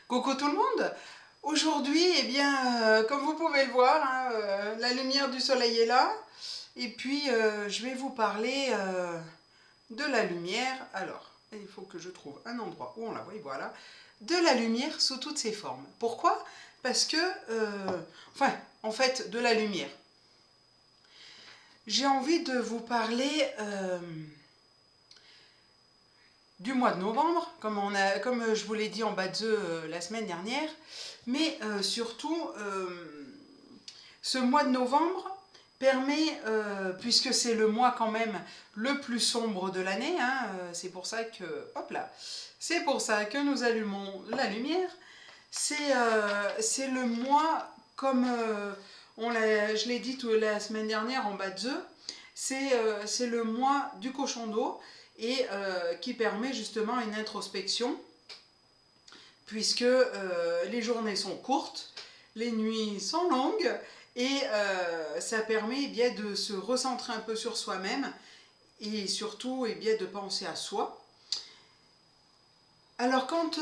Coucou tout le monde. Aujourd'hui, eh bien, comme vous pouvez le voir, hein, la lumière du soleil est là. Et puis, je vais vous parler de la lumière. Alors, il faut que je trouve un endroit où on la voit, voilà. De la lumière sous toutes ses formes. Pourquoi? Parce que, enfin, en fait, de la lumière. J'ai envie de vous parler du mois de novembre, comme je vous l'ai dit en bas de la semaine dernière, mais surtout, ce mois de novembre permet, puisque c'est le mois quand même le plus sombre de l'année, hein, c'est pour ça que, hop là, c'est pour ça que nous allumons la lumière, c'est le mois, comme je l'ai dit la semaine dernière en bas de c'est le mois du cochon d'eau et qui permet justement une introspection puisque les journées sont courtes, les nuits sont longues et ça permet eh bien, de se recentrer un peu sur soi-même et surtout eh bien, de penser à soi. Alors quand...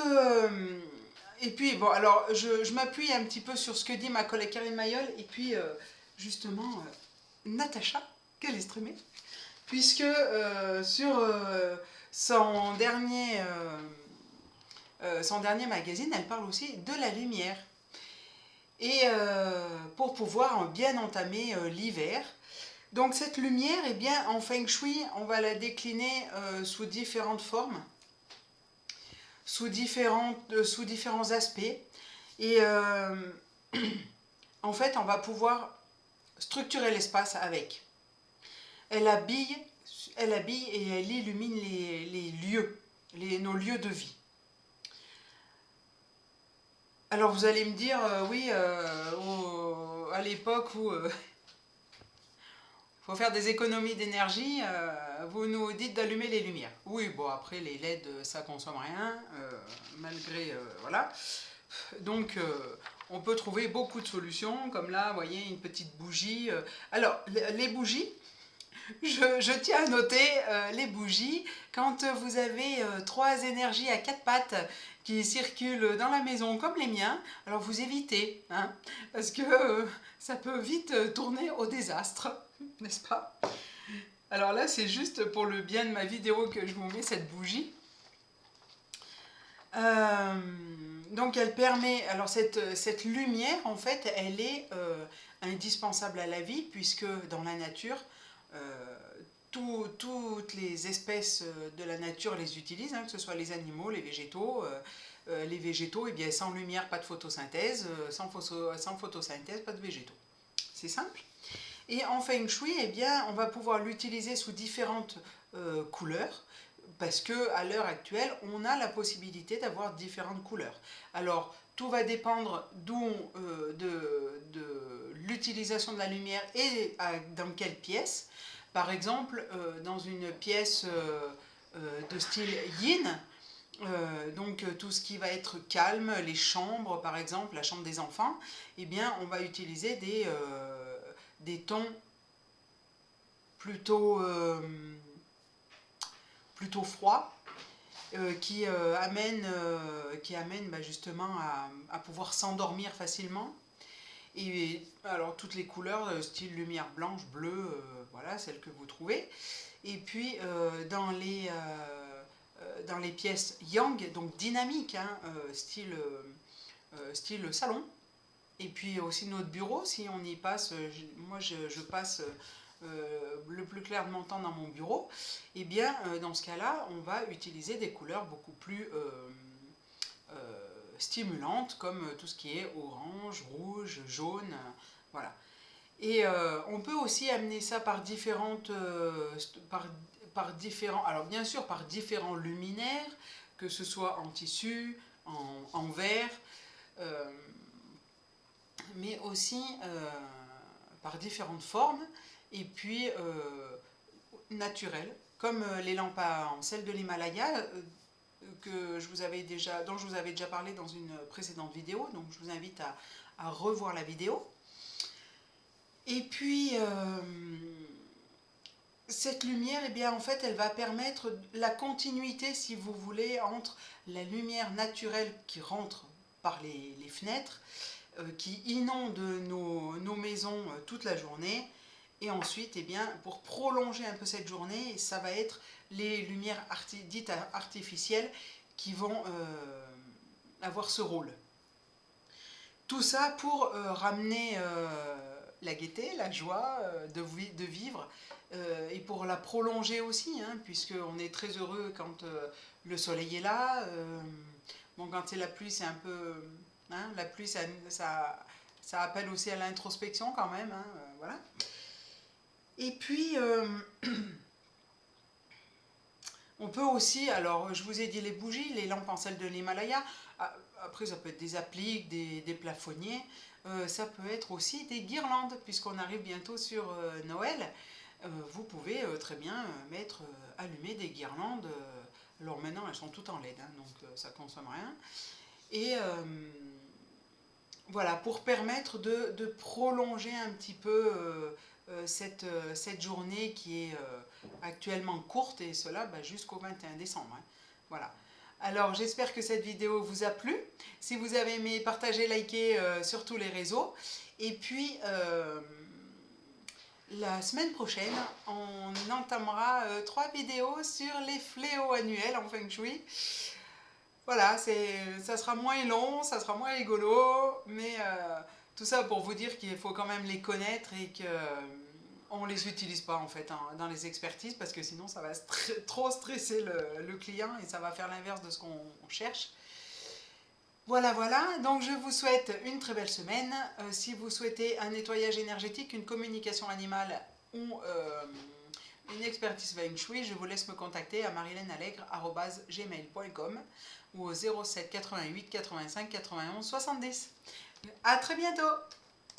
et puis bon, alors je m'appuie un petit peu sur ce que dit ma collègue Karine Mayol et puis justement Natacha Calestrémé, puisque sur son dernier magazine, elle parle aussi de la lumière. Et pour pouvoir bien entamer l'hiver. Donc cette lumière, eh bien, en Feng Shui, on va la décliner sous différentes formes, sous différents aspects. Et en fait, on va pouvoir structurer l'espace avec. Elle habille, elle habille et elle illumine les lieux, nos lieux de vie. Alors vous allez me dire, oui, à l'époque où il faut faire des économies d'énergie, vous nous dites d'allumer les lumières. Oui, bon après les LED ça consomme rien, malgré, voilà. Donc on peut trouver beaucoup de solutions, comme là, vous voyez, une petite bougie. Alors les bougies, je tiens à noter les bougies. Quand vous avez trois énergies à quatre pattes qui circulent dans la maison comme les miens, alors vous évitez, hein, parce que ça peut vite tourner au désastre, n'est-ce pas? Alors là, c'est juste pour le bien de ma vidéo que je vous mets cette bougie. Donc elle permet, alors cette lumière en fait elle est indispensable à la vie puisque dans la nature toutes les espèces de la nature les utilisent, hein, que ce soit les animaux, les végétaux. Les végétaux, eh bien, sans lumière, pas de photosynthèse, sans photosynthèse, pas de végétaux. C'est simple. Et en Feng Shui, eh bien, on va pouvoir l'utiliser sous différentes couleurs parce qu'à l'heure actuelle, on a la possibilité d'avoir différentes couleurs. Alors, tout va dépendre de l'utilisation de la lumière et dans quelle pièce. Par exemple, dans une pièce de style yin, donc tout ce qui va être calme, les chambres par exemple, la chambre des enfants, eh bien on va utiliser des tons plutôt, plutôt froids qui amènent bah, justement à pouvoir s'endormir facilement. Et alors toutes les couleurs, style lumière blanche, bleue, voilà, celles que vous trouvez. Et puis dans les pièces yang, donc dynamiques, hein, style salon. Et puis aussi notre bureau, si on y passe, moi je passe le plus clair de mon temps dans mon bureau, et bien dans ce cas-là, on va utiliser des couleurs beaucoup plus stimulantes, comme tout ce qui est orange, rouge, jaune, voilà. Et on peut aussi amener ça par différents, alors bien sûr par différents luminaires, que ce soit en tissu, en verre, mais aussi par différentes formes, et puis naturelles, comme les lampes en sel de l'Himalaya, dont je vous avais déjà parlé dans une précédente vidéo, donc je vous invite à revoir la vidéo. Et puis, cette lumière, eh bien, en fait, elle va permettre la continuité, si vous voulez, entre la lumière naturelle qui rentre par les fenêtres qui inondent nos maisons toute la journée. Et ensuite, eh bien, pour prolonger un peu cette journée, ça va être les lumières dites artificielles qui vont avoir ce rôle. Tout ça pour ramener la gaieté, la joie de vivre et pour la prolonger aussi, hein, puisqu'on est très heureux quand le soleil est là. Bon, quand c'est la pluie, c'est un peu... Hein, la pluie, ça appelle aussi à l'introspection quand même, hein, voilà. Et puis, on peut aussi, alors je vous ai dit les bougies, les lampes en sel de l'Himalaya, après ça peut être des appliques, des plafonniers, ça peut être aussi des guirlandes, puisqu'on arrive bientôt sur Noël. Vous pouvez très bien allumer des guirlandes, alors maintenant elles sont toutes en LED, hein, donc ça consomme rien. Et voilà, pour permettre de prolonger un petit peu cette journée qui est actuellement courte, et cela jusqu'au 21 décembre. Hein. Voilà. Alors j'espère que cette vidéo vous a plu. Si vous avez aimé, partagez, likez sur tous les réseaux. Et puis la semaine prochaine, on entamera 3 vidéos sur les fléaux annuels en Feng Shui. Voilà, ça sera moins long, ça sera moins rigolo, mais tout ça pour vous dire qu'il faut quand même les connaître et qu'on ne les utilise pas en fait dans les expertises, parce que sinon ça va trop stresser le client et ça va faire l'inverse de ce qu'on cherche. Voilà, voilà, donc je vous souhaite une très belle semaine. Si vous souhaitez un nettoyage énergétique, une communication animale ou une expertise Feng Shui, je vous laisse me contacter à marilenallegre@gmail.com ou au 07 88 85 91 70. À très bientôt!